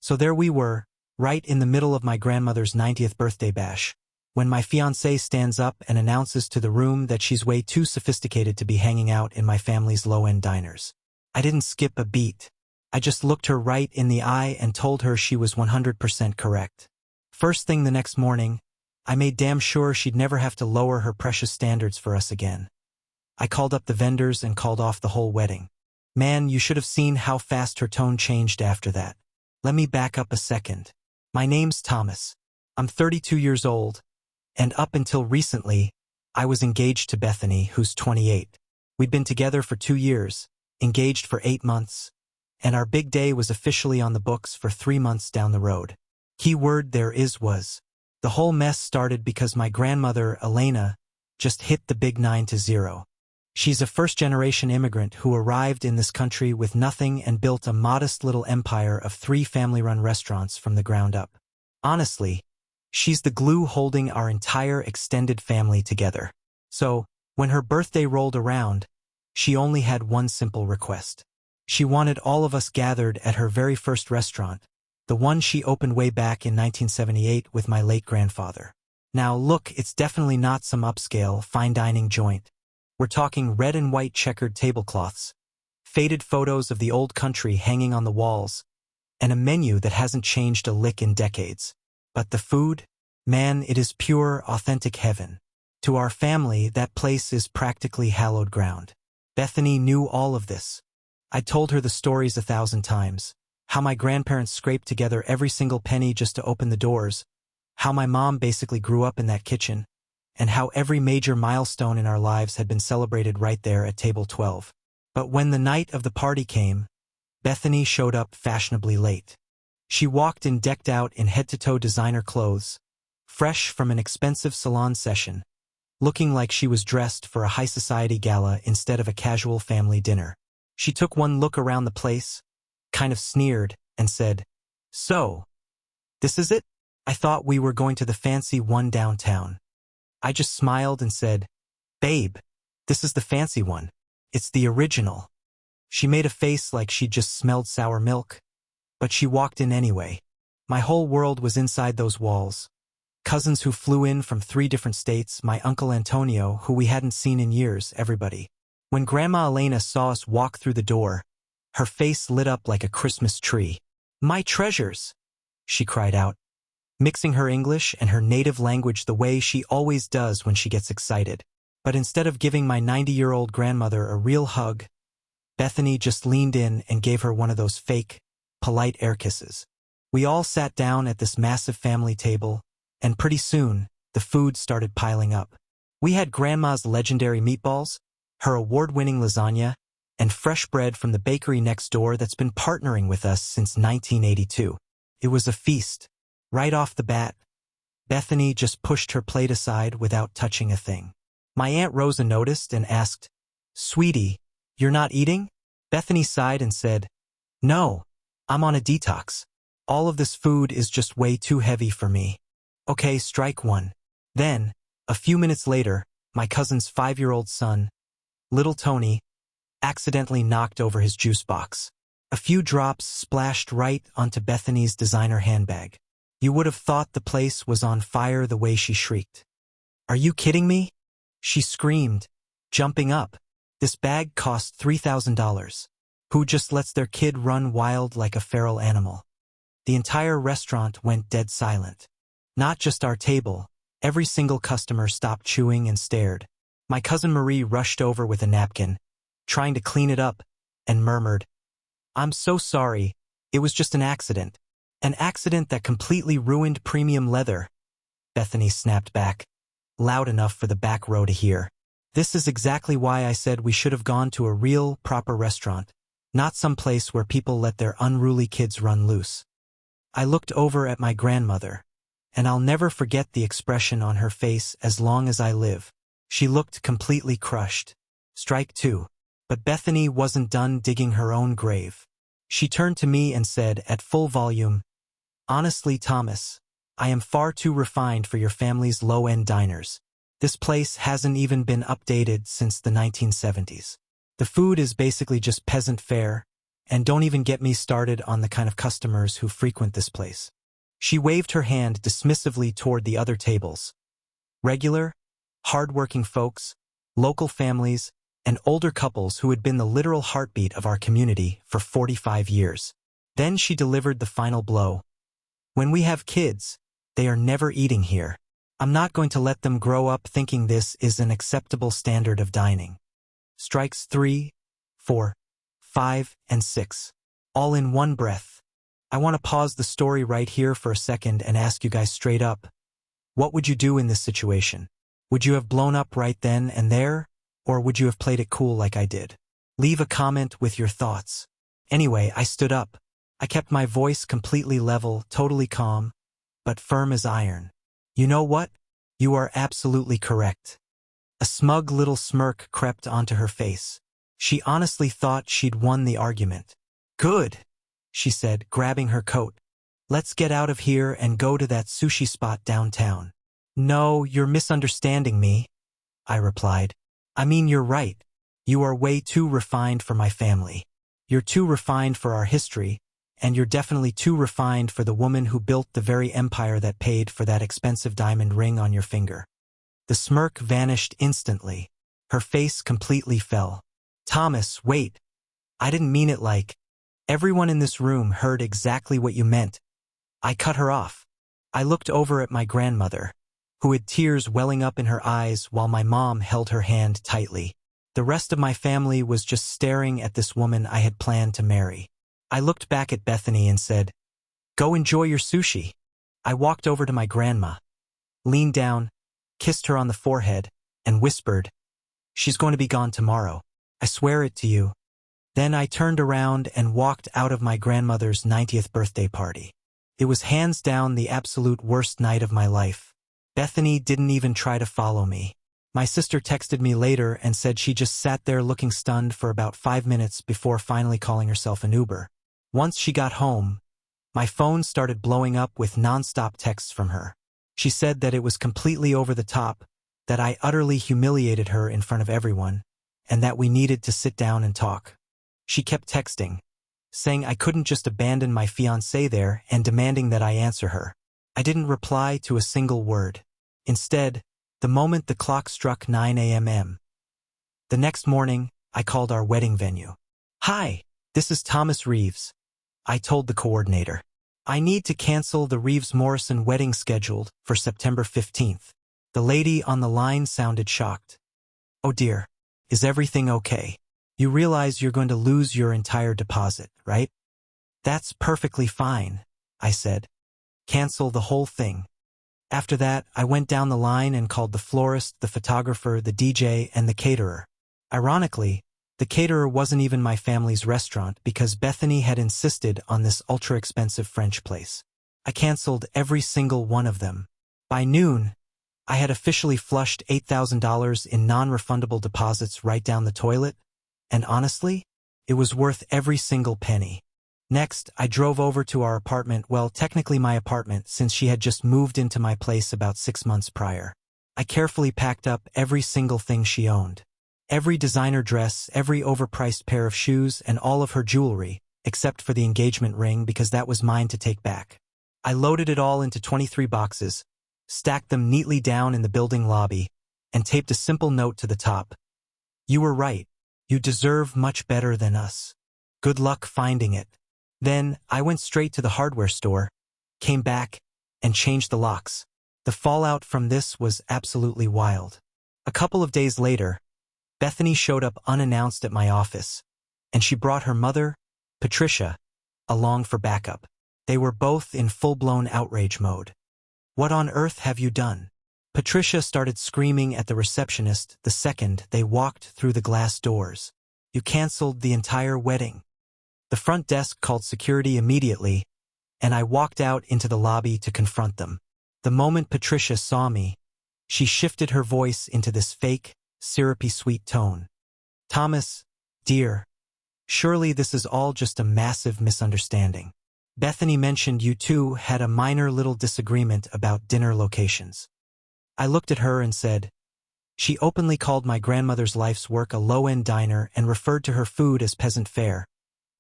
So there we were, right in the middle of my grandmother's 90th birthday bash, when my fiancée stands up and announces to the room that she's way too sophisticated to be hanging out in my family's low-end diners. I didn't skip a beat. I just looked her right in the eye and told her she was 100% correct. First thing the next morning, I made damn sure she'd never have to lower her precious standards for us again. I called up the vendors and called off the whole wedding. Man, you should have seen how fast her tone changed after that. Let me back up a second. My name's Thomas. I'm 32 years old, and up until recently, I was engaged to Bethany, who's 28. We'd been together for 2 years, engaged for 8 months, and our big day was officially on the books for 3 months down the road. Key word there was. The whole mess started because my grandmother, Elena, just hit the big 9-0. She's a first-generation immigrant who arrived in this country with nothing and built a modest little empire of 3 family-run restaurants from the ground up. Honestly, she's the glue holding our entire extended family together. So, when her birthday rolled around, she only had one simple request. She wanted all of us gathered at her very first restaurant, the one she opened way back in 1978 with my late grandfather. Now look, it's definitely not some upscale, fine dining joint. We're talking red and white checkered tablecloths, faded photos of the old country hanging on the walls, and a menu that hasn't changed a lick in decades. But the food? Man, it is pure, authentic heaven. To our family, that place is practically hallowed ground. Bethany knew all of this. I told her the stories 1,000 times. How my grandparents scraped together every single penny just to open the doors. How my mom basically grew up in that kitchen. And how every major milestone in our lives had been celebrated right there at table 12. But when the night of the party came, Bethany showed up fashionably late. She walked in decked out in head-to-toe designer clothes, fresh from an expensive salon session, looking like she was dressed for a high-society gala instead of a casual family dinner. She took one look around the place, kind of sneered, and said, "So, this is it? I thought we were going to the fancy one downtown." I just smiled and said, "Babe, this is the fancy one. It's the original." She made a face like she'd just smelled sour milk, but she walked in anyway. My whole world was inside those walls. Cousins who flew in from 3 different states, my Uncle Antonio, who we hadn't seen in years, everybody. When Grandma Elena saw us walk through the door, her face lit up like a Christmas tree. "My treasures!" she cried out, mixing her English and her native language the way she always does when she gets excited. But instead of giving my 90-year-old grandmother a real hug, Bethany just leaned in and gave her one of those fake, polite air kisses. We all sat down at this massive family table, and pretty soon, the food started piling up. We had Grandma's legendary meatballs, her award-winning lasagna, and fresh bread from the bakery next door that's been partnering with us since 1982. It was a feast. Right off the bat, Bethany just pushed her plate aside without touching a thing. My Aunt Rosa noticed and asked, "Sweetie, you're not eating?" Bethany sighed and said, "No, I'm on a detox. All of this food is just way too heavy for me." Okay, strike one. Then, a few minutes later, my cousin's 5-year-old son, little Tony, accidentally knocked over his juice box. A few drops splashed right onto Bethany's designer handbag. You would have thought the place was on fire the way she shrieked. "Are you kidding me?" she screamed, jumping up. "This bag cost $3,000. Who just lets their kid run wild like a feral animal?" The entire restaurant went dead silent. Not just our table, every single customer stopped chewing and stared. My cousin Marie rushed over with a napkin, trying to clean it up, and murmured, "I'm so sorry, it was just an accident. An accident that completely ruined premium leather." Bethany snapped back, loud enough for the back row to hear. "This is exactly why I said we should have gone to a real, proper restaurant, not some place where people let their unruly kids run loose." I looked over at my grandmother, and I'll never forget the expression on her face as long as I live. She looked completely crushed. Strike two. But Bethany wasn't done digging her own grave. She turned to me and said at full volume, "Honestly, Thomas, I am far too refined for your family's low-end diners. This place hasn't even been updated since the 1970s. The food is basically just peasant fare, And don't even get me started on the kind of customers who frequent this place. She waved her hand dismissively toward the other tables. Regular, hard-working folks, local families, and older couples who had been the literal heartbeat of our community for 45 years. Then she delivered the final blow. When we have kids, they are never eating here. I'm not going to let them grow up thinking this is an acceptable standard of dining. Strikes 3, 4, 5, and 6. All in one breath. I want to pause the story right here for a second and ask you guys straight up. What would you do in this situation? Would you have blown up right then and there? Or would you have played it cool like I did? Leave a comment with your thoughts. Anyway, I stood up. I kept my voice completely level, totally calm, but firm as iron. You know what? You are absolutely correct. A smug little smirk crept onto her face. She honestly thought she'd won the argument. Good, she said, grabbing her coat. Let's get out of here and go to that sushi spot downtown. No, you're misunderstanding me, I replied. I mean, you're right. You are way too refined for my family. You're too refined for our history, and you're definitely too refined for the woman who built the very empire that paid for that expensive diamond ring on your finger. The smirk vanished instantly. Her face completely fell. Thomas, wait. I didn't mean it like. Everyone in this room heard exactly what you meant. I cut her off. I looked over at my grandmother, who had tears welling up in her eyes while my mom held her hand tightly. The rest of my family was just staring at this woman I had planned to marry. I looked back at Bethany and said, "Go enjoy your sushi." I walked over to my grandma, leaned down, kissed her on the forehead, and whispered, "She's going to be gone tomorrow. I swear it to you." Then I turned around and walked out of my grandmother's 90th birthday party. It was hands down the absolute worst night of my life. Bethany didn't even try to follow me. My sister texted me later and said she just sat there looking stunned for about 5 minutes before finally calling herself an Uber. Once she got home, my phone started blowing up with nonstop texts from her. She said that it was completely over the top, that I utterly humiliated her in front of everyone, and that we needed to sit down and talk. She kept texting, saying I couldn't just abandon my fiancé there and demanding that I answer her. I didn't reply to a single word. Instead, the moment the clock struck 9 a.m. The next morning, I called our wedding venue. "Hi, this is Thomas Reeves," I told the coordinator. "I need to cancel the Reeves-Morrison wedding scheduled for September 15th. The lady on the line sounded shocked. "Oh dear, is everything okay? You realize you're going to lose your entire deposit, right?" "That's perfectly fine," I said. "Cancel the whole thing." After that, I went down the line and called the florist, the photographer, the DJ, and the caterer. Ironically, the caterer wasn't even my family's restaurant because Bethany had insisted on this ultra-expensive French place. I canceled every single one of them. By noon, I had officially flushed $8,000 in non-refundable deposits right down the toilet, and honestly, it was worth every single penny. Next, I drove over to our apartment, well, technically my apartment, since she had just moved into my place about 6 months prior. I carefully packed up every single thing she owned. Every designer dress, every overpriced pair of shoes, and all of her jewelry, except for the engagement ring because that was mine to take back. I loaded it all into 23 boxes, stacked them neatly down in the building lobby, and taped a simple note to the top. "You were right. You deserve much better than us. Good luck finding it." Then, I went straight to the hardware store, came back, and changed the locks. The fallout from this was absolutely wild. A couple of days later, Bethany showed up unannounced at my office, and she brought her mother, Patricia, along for backup. They were both in full-blown outrage mode. "What on earth have you done?" Patricia started screaming at the receptionist the second they walked through the glass doors. "You canceled the entire wedding." The front desk called security immediately, and I walked out into the lobby to confront them. The moment Patricia saw me, she shifted her voice into this fake, syrupy sweet tone. "Thomas, dear, surely this is all just a massive misunderstanding. Bethany mentioned you two had a minor little disagreement about dinner locations." I looked at her and said, "She openly called my grandmother's life's work a low-end diner and referred to her food as peasant fare.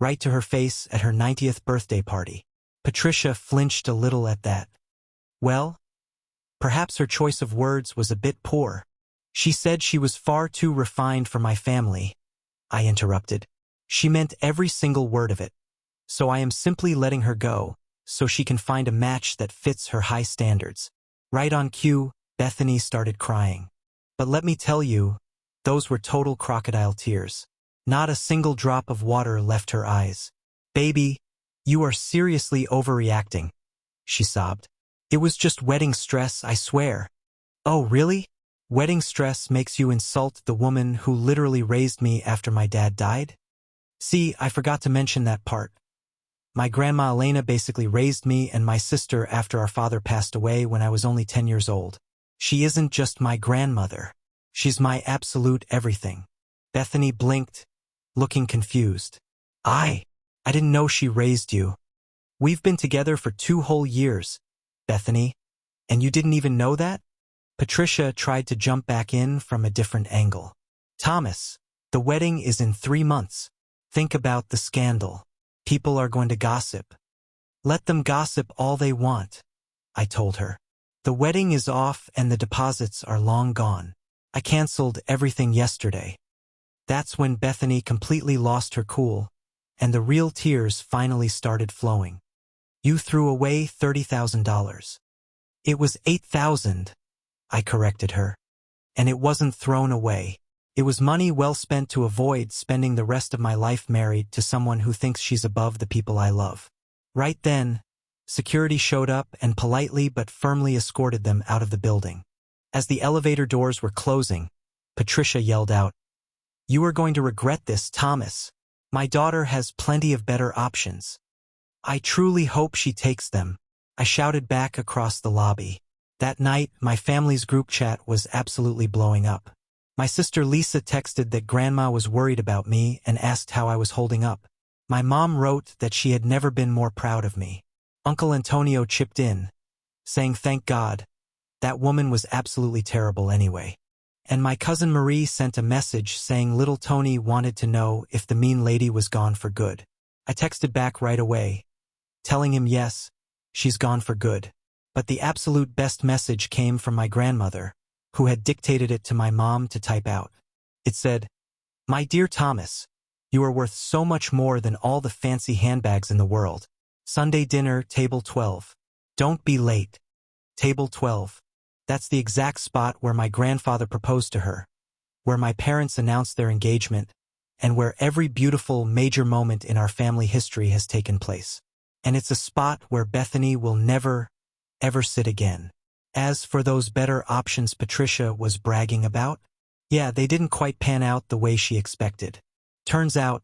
right to her face at her 90th birthday party. Patricia flinched a little at that. Well, perhaps her choice of words was a bit poor. She said she was far too refined for my family. I interrupted. She meant every single word of it. So I am simply letting her go, so she can find a match that fits her high standards. Right on cue, Bethany started crying. But let me tell you, those were total crocodile tears. Not a single drop of water left her eyes. Baby, you are seriously overreacting, she sobbed. It was just wedding stress, I swear. Oh, really? Wedding stress makes you insult the woman who literally raised me after my dad died? See, I forgot to mention that part. My grandma Elena basically raised me and my sister after our father passed away when I was only 10 years old. She isn't just my grandmother. She's my absolute everything. Bethany blinked, looking confused. I didn't know she raised you. We've been together for 2 whole years, Bethany, and you didn't even know that? Patricia tried to jump back in from a different angle. Thomas, the wedding is in 3 months. Think about the scandal. People are going to gossip. Let them gossip all they want, I told her. The wedding is off and the deposits are long gone. I canceled everything yesterday. That's when Bethany completely lost her cool, and the real tears finally started flowing. You threw away $30,000. It was $8,000, I corrected her. And it wasn't thrown away. It was money well spent to avoid spending the rest of my life married to someone who thinks she's above the people I love. Right then, security showed up and politely but firmly escorted them out of the building. As the elevator doors were closing, Patricia yelled out, "You are going to regret this, Thomas. My daughter has plenty of better options." I truly hope she takes them, I shouted back across the lobby. That night, my family's group chat was absolutely blowing up. My sister Lisa texted that Grandma was worried about me and asked how I was holding up. My mom wrote that she had never been more proud of me. Uncle Antonio chipped in, saying thank God. That woman was absolutely terrible anyway. And my cousin Marie sent a message saying little Tony wanted to know if the mean lady was gone for good. I texted back right away, telling him yes, she's gone for good. But the absolute best message came from my grandmother, who had dictated it to my mom to type out. It said, "My dear Thomas, you are worth so much more than all the fancy handbags in the world. Sunday dinner, table 12. Don't be late. Table 12. That's the exact spot where my grandfather proposed to her, where my parents announced their engagement, and where every beautiful major moment in our family history has taken place. And it's a spot where Bethany will never, ever sit again." As for those better options Patricia was bragging about, yeah, they didn't quite pan out the way she expected. Turns out,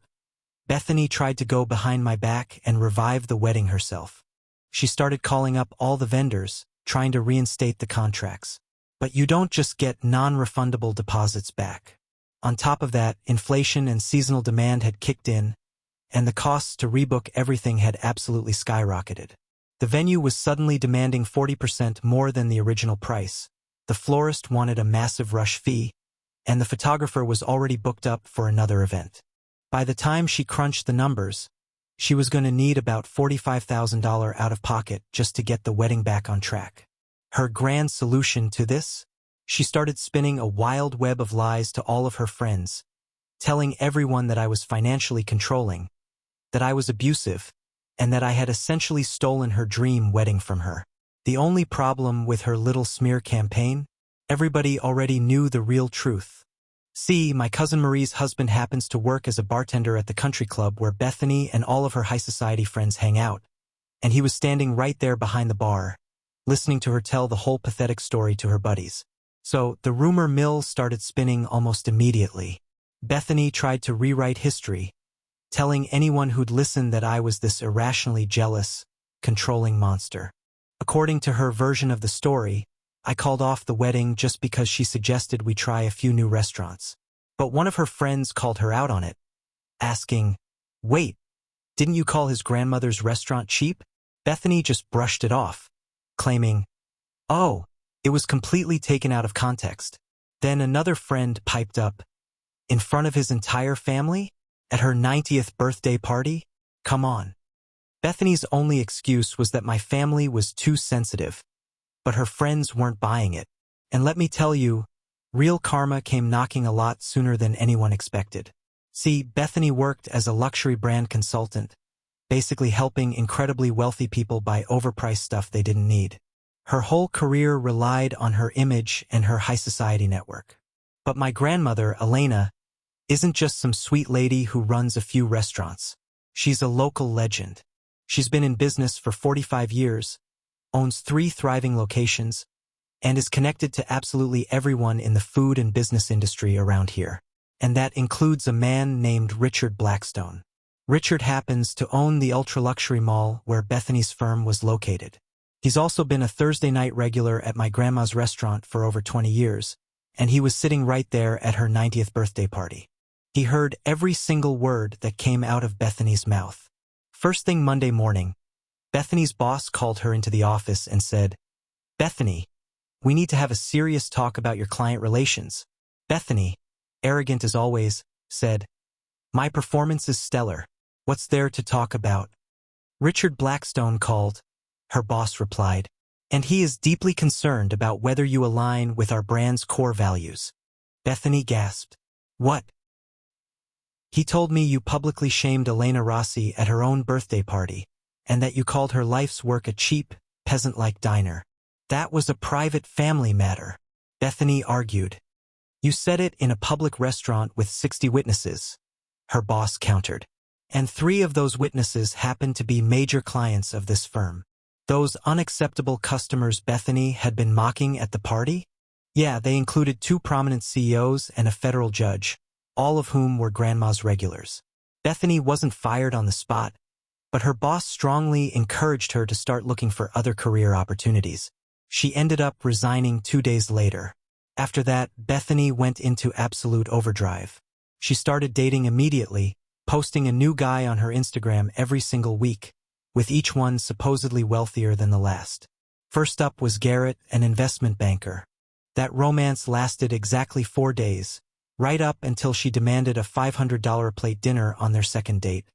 Bethany tried to go behind my back and revive the wedding herself. She started calling up all the vendors, trying to reinstate the contracts. But you don't just get non-refundable deposits back. On top of that, inflation and seasonal demand had kicked in, and the costs to rebook everything had absolutely skyrocketed. The venue was suddenly demanding 40% more than the original price. The florist wanted a massive rush fee, and the photographer was already booked up for another event. By the time she crunched the numbers, she was going to need about $45,000 out of pocket just to get the wedding back on track. Her grand solution to this? She started spinning a wild web of lies to all of her friends, telling everyone that I was financially controlling, that I was abusive, and that I had essentially stolen her dream wedding from her. The only problem with her little smear campaign? Everybody already knew the real truth. See, my cousin Marie's husband happens to work as a bartender at the country club where Bethany and all of her high society friends hang out, and he was standing right there behind the bar, listening to her tell the whole pathetic story to her buddies. So, the rumor mill started spinning almost immediately. Bethany tried to rewrite history, telling anyone who'd listen that I was this irrationally jealous, controlling monster. According to her version of the story, I called off the wedding just because she suggested we try a few new restaurants. But one of her friends called her out on it, asking, "Wait, didn't you call his grandmother's restaurant cheap?" Bethany just brushed it off, claiming, "Oh, it was completely taken out of context." Then another friend piped up, "In front of his entire family? At her 90th birthday party?" Come on. Bethany's only excuse was that my family was too sensitive, but her friends weren't buying it. And let me tell you, real karma came knocking a lot sooner than anyone expected. See, Bethany worked as a luxury brand consultant, basically helping incredibly wealthy people buy overpriced stuff they didn't need. Her whole career relied on her image and her high society network. But my grandmother, Elena, isn't just some sweet lady who runs a few restaurants. She's a local legend. She's been in business for 45 years, owns 3 thriving locations, and is connected to absolutely everyone in the food and business industry around here. And that includes a man named Richard Blackstone. Richard happens to own the ultra-luxury mall where Bethany's firm was located. He's also been a Thursday night regular at my grandma's restaurant for over 20 years, and he was sitting right there at her 90th birthday party. He heard every single word that came out of Bethany's mouth. First thing Monday morning, Bethany's boss called her into the office and said, "Bethany, we need to have a serious talk about your client relations." Bethany, arrogant as always, said, "My performance is stellar. What's there to talk about?" "Richard Blackstone called," her boss replied, "and he is deeply concerned about whether you align with our brand's core values." Bethany gasped. "What?" "He told me you publicly shamed Elena Rossi at her own birthday party, and that you called her life's work a cheap, peasant-like diner. That was a private family matter," Bethany argued. "You said it in a public restaurant with 60 witnesses," her boss countered. "And 3 of those witnesses happened to be major clients of this firm." Those unacceptable customers Bethany had been mocking at the party? Yeah, they included 2 prominent CEOs and a federal judge, all of whom were grandma's regulars. Bethany wasn't fired on the spot, but her boss strongly encouraged her to start looking for other career opportunities. She ended up resigning 2 days later. After that, Bethany went into absolute overdrive. She started dating immediately, posting a new guy on her Instagram every single week, with each one supposedly wealthier than the last. First up was Garrett, an investment banker. That romance lasted exactly 4 days, right up until she demanded a $500 a plate dinner on their second date,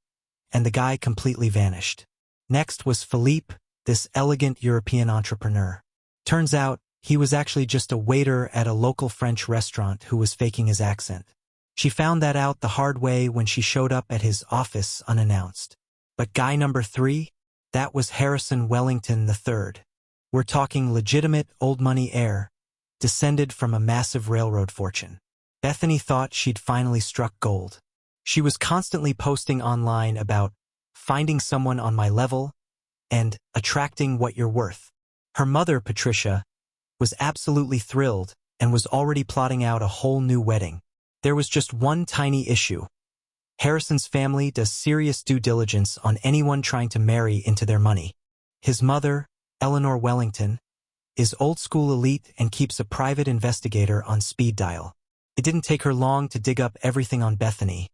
and the guy completely vanished. Next was Philippe, this elegant European entrepreneur. Turns out, he was actually just a waiter at a local French restaurant who was faking his accent. She found that out the hard way when she showed up at his office unannounced. But guy number 3? That was Harrison Wellington III. We're talking legitimate old money heir, descended from a massive railroad fortune. Bethany thought she'd finally struck gold. She was constantly posting online about finding someone on my level and attracting what you're worth. Her mother, Patricia, was absolutely thrilled and was already plotting out a whole new wedding. There was just one tiny issue. Harrison's family does serious due diligence on anyone trying to marry into their money. His mother, Eleanor Wellington, is old-school elite and keeps a private investigator on speed dial. It didn't take her long to dig up everything on Bethany.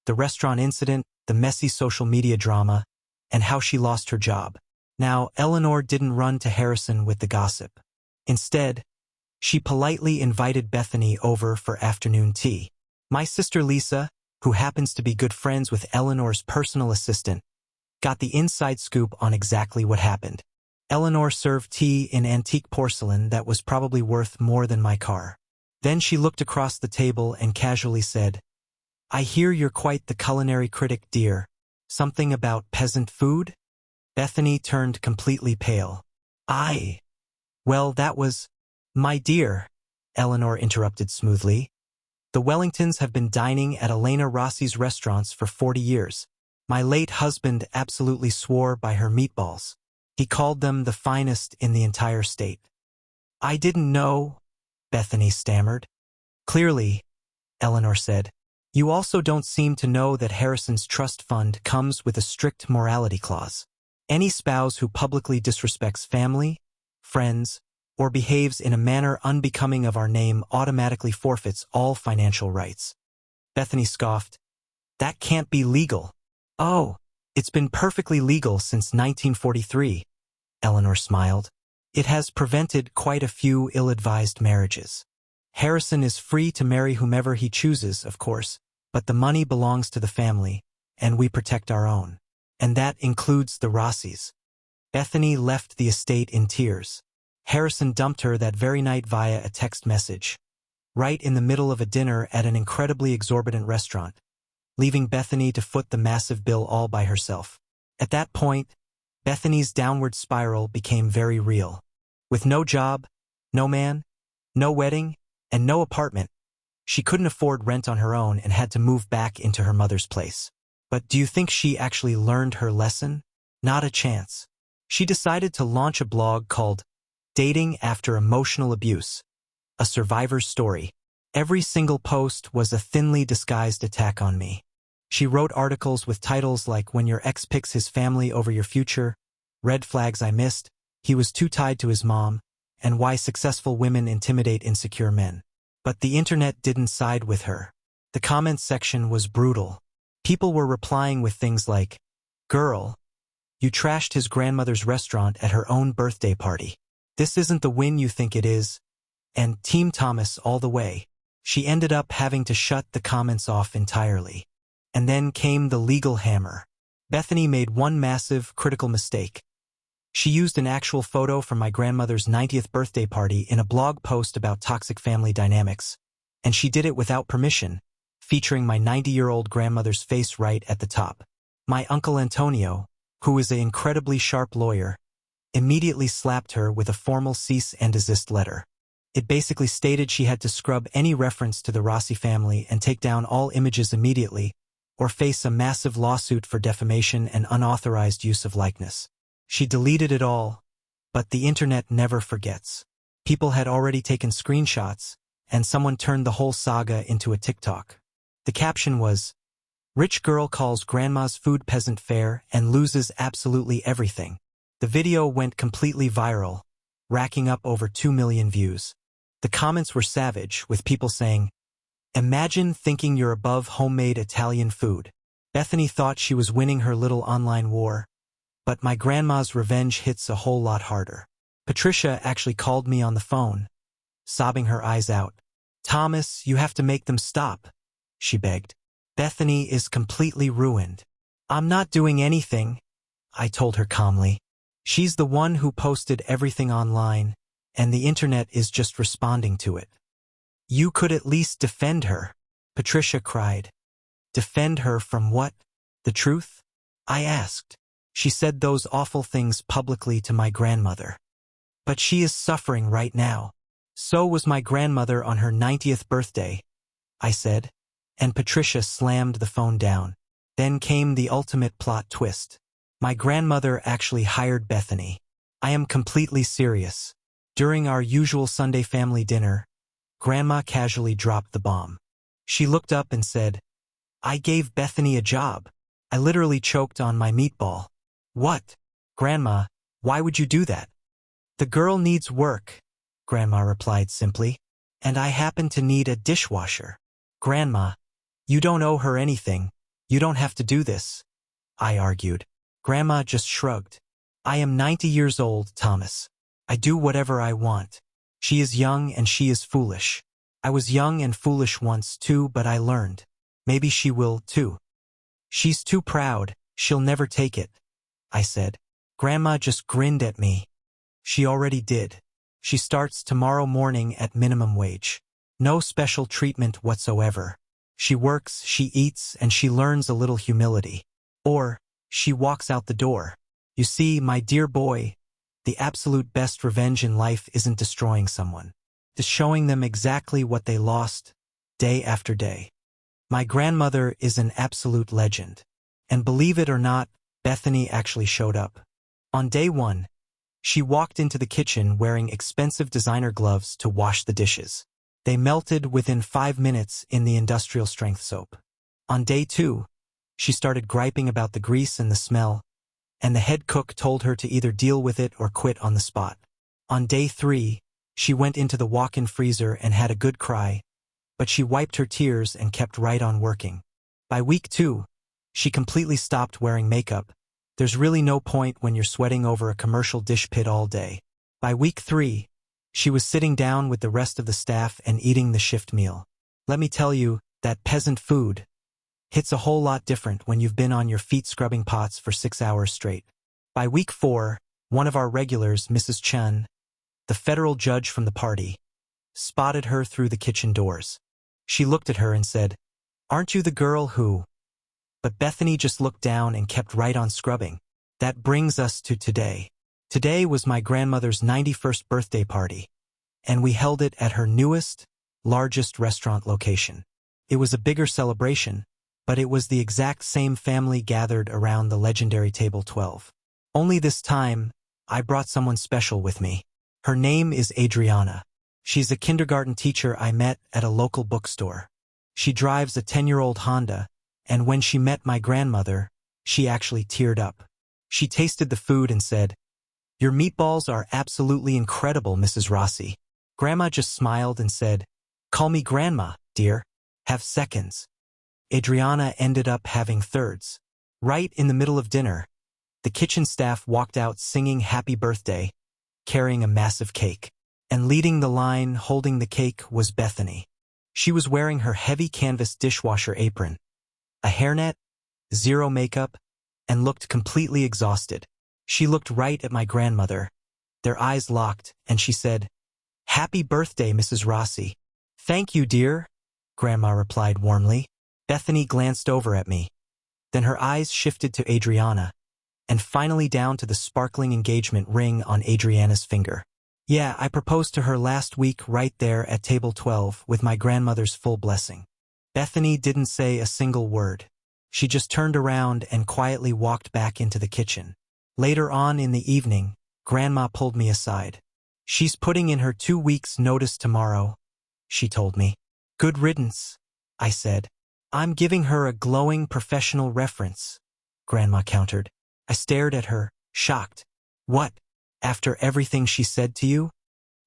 The restaurant incident, the messy social media drama, and how she lost her job. Now, Eleanor didn't run to Harrison with the gossip. Instead, she politely invited Bethany over for afternoon tea. My sister Lisa, who happens to be good friends with Eleanor's personal assistant, got the inside scoop on exactly what happened. Eleanor served tea in antique porcelain that was probably worth more than my car. Then she looked across the table and casually said, "I hear you're quite the culinary critic, dear. Something about peasant food?" Bethany turned completely pale. Well, that was, my dear," Eleanor interrupted smoothly. "The Wellingtons have been dining at Elena Rossi's restaurants for 40 years. My late husband absolutely swore by her meatballs. He called them the finest in the entire state." "I didn't know," Bethany stammered. "Clearly," Eleanor said, "you also don't seem to know that Harrison's trust fund comes with a strict morality clause. Any spouse who publicly disrespects family, friends, or behaves in a manner unbecoming of our name automatically forfeits all financial rights." Bethany scoffed. "That can't be legal." "Oh, it's been perfectly legal since 1943, Eleanor smiled. "It has prevented quite a few ill-advised marriages. Harrison is free to marry whomever he chooses, of course, but the money belongs to the family, and we protect our own." And that includes the Rossis. Bethany left the estate in tears. Harrison dumped her that very night via a text message, right in the middle of a dinner at an incredibly exorbitant restaurant, leaving Bethany to foot the massive bill all by herself. At that point, Bethany's downward spiral became very real. With no job, no man, no wedding, and no apartment, she couldn't afford rent on her own and had to move back into her mother's place. But do you think she actually learned her lesson? Not a chance. She decided to launch a blog called Dating After Emotional Abuse, a survivor's story. Every single post was a thinly disguised attack on me. She wrote articles with titles like When Your Ex Picks His Family Over Your Future, Red Flags I Missed, He Was Too Tied to His Mom, and Why Successful Women Intimidate Insecure Men. But the internet didn't side with her. The comments section was brutal. People were replying with things like, "Girl, you trashed his grandmother's restaurant at her own birthday party. This isn't the win you think it is," and Team Thomas all the way. She ended up having to shut the comments off entirely. And then came the legal hammer. Bethany made one massive, critical mistake. She used an actual photo from my grandmother's 90th birthday party in a blog post about toxic family dynamics, and she did it without permission, featuring my 90-year-old grandmother's face right at the top. My Uncle Antonio, who is an incredibly sharp lawyer, immediately slapped her with a formal cease-and-desist letter. It basically stated she had to scrub any reference to the Rossi family and take down all images immediately, or face a massive lawsuit for defamation and unauthorized use of likeness. She deleted it all, but the internet never forgets. People had already taken screenshots, and someone turned the whole saga into a TikTok. The caption was, "Rich girl calls grandma's food peasant fare and loses absolutely everything." The video went completely viral, racking up over 2 million views. The comments were savage, with people saying, "Imagine thinking you're above homemade Italian food." Bethany thought she was winning her little online war, but my grandma's revenge hits a whole lot harder. Patricia actually called me on the phone, sobbing her eyes out. "Thomas, you have to make them stop," she begged. "Bethany is completely ruined." "I'm not doing anything," I told her calmly. "She's the one who posted everything online, and the internet is just responding to it." "You could at least defend her," Patricia cried. "Defend her from what? The truth?" I asked. "She said those awful things publicly to my grandmother. But she is suffering right now. So was my grandmother on her 90th birthday," I said, and Patricia slammed the phone down. Then came the ultimate plot twist. My grandmother actually hired Bethany. I am completely serious. During our usual Sunday family dinner, Grandma casually dropped the bomb. She looked up and said, "I gave Bethany a job." I literally choked on my meatball. "What? Grandma, why would you do that?" "The girl needs work," Grandma replied simply, "and I happen to need a dishwasher." "Grandma, you don't owe her anything. You don't have to do this," I argued. Grandma just shrugged. "I am 90 years old, Thomas. I do whatever I want. She is young and she is foolish. I was young and foolish once too, but I learned. Maybe she will too." "She's too proud. She'll never take it," I said. Grandma just grinned at me. "She already did. She starts tomorrow morning at minimum wage. No special treatment whatsoever. She works, she eats, and she learns a little humility. Or, she walks out the door. You see, my dear boy, the absolute best revenge in life isn't destroying someone. It's showing them exactly what they lost, day after day." My grandmother is an absolute legend. And believe it or not, Bethany actually showed up. On day one, she walked into the kitchen wearing expensive designer gloves to wash the dishes. They melted within 5 minutes in the industrial-strength soap. On day two, she started griping about the grease and the smell, and the head cook told her to either deal with it or quit on the spot. On day 3, she went into the walk-in freezer and had a good cry, but she wiped her tears and kept right on working. By week 2, she completely stopped wearing makeup. There's really no point when you're sweating over a commercial dish pit all day. By week 3, she was sitting down with the rest of the staff and eating the shift meal. Let me tell you, that peasant food, hits a whole lot different when you've been on your feet scrubbing pots for 6 hours straight. By week 4, one of our regulars, Mrs. Chen, the federal judge from the party, spotted her through the kitchen doors. She looked at her and said, "Aren't you the girl who—" But Bethany just looked down and kept right on scrubbing. That brings us to today. Today was my grandmother's 91st birthday party, and we held it at her newest, largest restaurant location. It was a bigger celebration, but it was the exact same family gathered around the legendary table 12. Only this time, I brought someone special with me. Her name is Adriana. She's a kindergarten teacher I met at a local bookstore. She drives a 10-year-old Honda, and when she met my grandmother, she actually teared up. She tasted the food and said, "Your meatballs are absolutely incredible, Mrs. Rossi." Grandma just smiled and said, "Call me Grandma, dear. Have seconds." Adriana ended up having thirds. Right in the middle of dinner, the kitchen staff walked out singing Happy Birthday, carrying a massive cake. And leading the line holding the cake was Bethany. She was wearing her heavy canvas dishwasher apron, a hairnet, zero makeup, and looked completely exhausted. She looked right at my grandmother. Their eyes locked, and she said, "Happy birthday, Mrs. Rossi." "Thank you, dear," Grandma replied warmly. Bethany glanced over at me. Then her eyes shifted to Adriana, and finally down to the sparkling engagement ring on Adriana's finger. Yeah, I proposed to her last week right there at table 12 with my grandmother's full blessing. Bethany didn't say a single word. She just turned around and quietly walked back into the kitchen. Later on in the evening, Grandma pulled me aside. "She's putting in her 2 weeks' notice tomorrow," she told me. "Good riddance," I said. "I'm giving her a glowing professional reference," Grandma countered. I stared at her, shocked. "What? After everything she said to you?"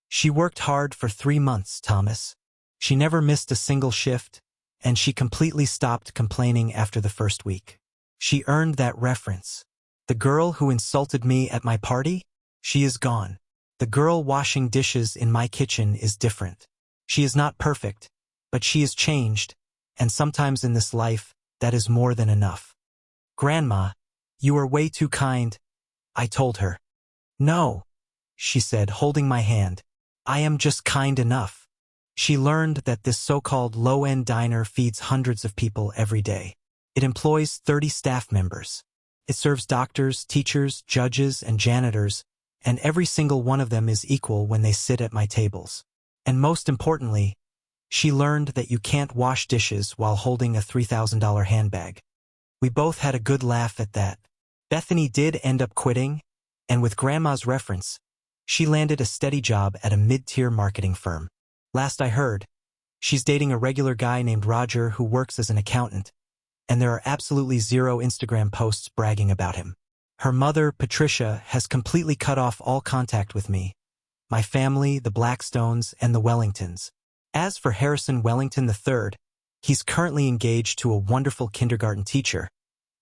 "She worked hard for 3 months, Thomas. She never missed a single shift, and she completely stopped complaining after the first week. She earned that reference. The girl who insulted me at my party? She is gone. The girl washing dishes in my kitchen is different. She is not perfect, but she is changed, and sometimes in this life, that is more than enough." "Grandma, you are way too kind," I told her. "No," she said, holding my hand. "I am just kind enough." She learned that this so-called low-end diner feeds hundreds of people every day. It employs 30 staff members. It serves doctors, teachers, judges, and janitors, and every single one of them is equal when they sit at my tables. And most importantly, she learned that you can't wash dishes while holding a $3,000 handbag. We both had a good laugh at that. Bethany did end up quitting, and with Grandma's reference, she landed a steady job at a mid-tier marketing firm. Last I heard, she's dating a regular guy named Roger who works as an accountant, and there are absolutely zero Instagram posts bragging about him. Her mother, Patricia, has completely cut off all contact with me, my family, the Blackstones, and the Wellingtons. As for Harrison Wellington III, he's currently engaged to a wonderful kindergarten teacher,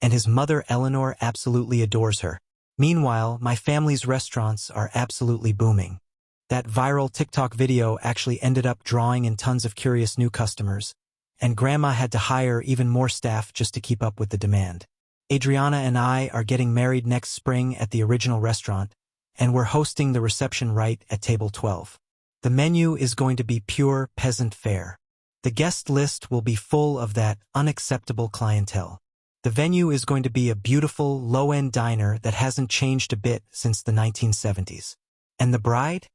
and his mother, Eleanor, absolutely adores her. Meanwhile, my family's restaurants are absolutely booming. That viral TikTok video actually ended up drawing in tons of curious new customers, and Grandma had to hire even more staff just to keep up with the demand. Adriana and I are getting married next spring at the original restaurant, and we're hosting the reception right at table 12. The menu is going to be pure peasant fare. The guest list will be full of that unacceptable clientele. The venue is going to be a beautiful, low-end diner that hasn't changed a bit since the 1970s. And the bride?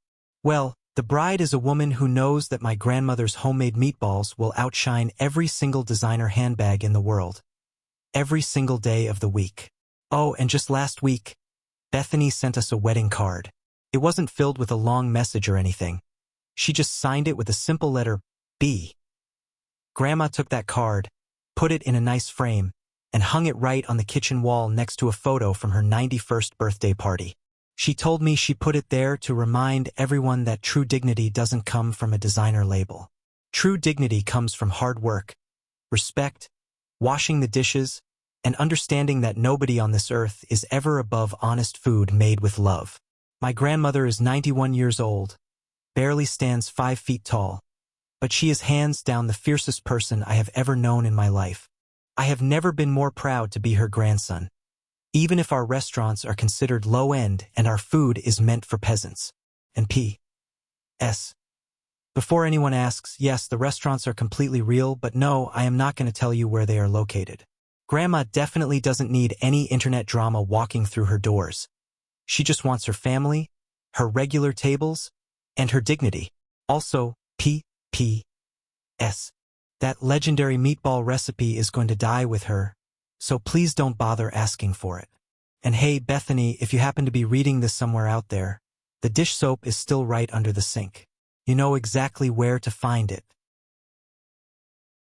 Well, the bride is a woman who knows that my grandmother's homemade meatballs will outshine every single designer handbag in the world. Every single day of the week. Oh, and just last week, Bethany sent us a wedding card. It wasn't filled with a long message or anything. She just signed it with a simple letter, B. Grandma took that card, put it in a nice frame, and hung it right on the kitchen wall next to a photo from her 91st birthday party. She told me she put it there to remind everyone that true dignity doesn't come from a designer label. True dignity comes from hard work, respect, washing the dishes, and understanding that nobody on this earth is ever above honest food made with love. My grandmother is 91 years old, barely stands 5 feet tall, but she is hands down the fiercest person I have ever known in my life. I have never been more proud to be her grandson, even if our restaurants are considered low-end and our food is meant for peasants. And P.S. Before anyone asks, yes, the restaurants are completely real, but no, I am not going to tell you where they are located. Grandma definitely doesn't need any internet drama walking through her doors. She just wants her family, her regular tables, and her dignity. Also, P.S. That legendary meatball recipe is going to die with her, so please don't bother asking for it. And hey, Bethany, if you happen to be reading this somewhere out there, the dish soap is still right under the sink. You know exactly where to find it.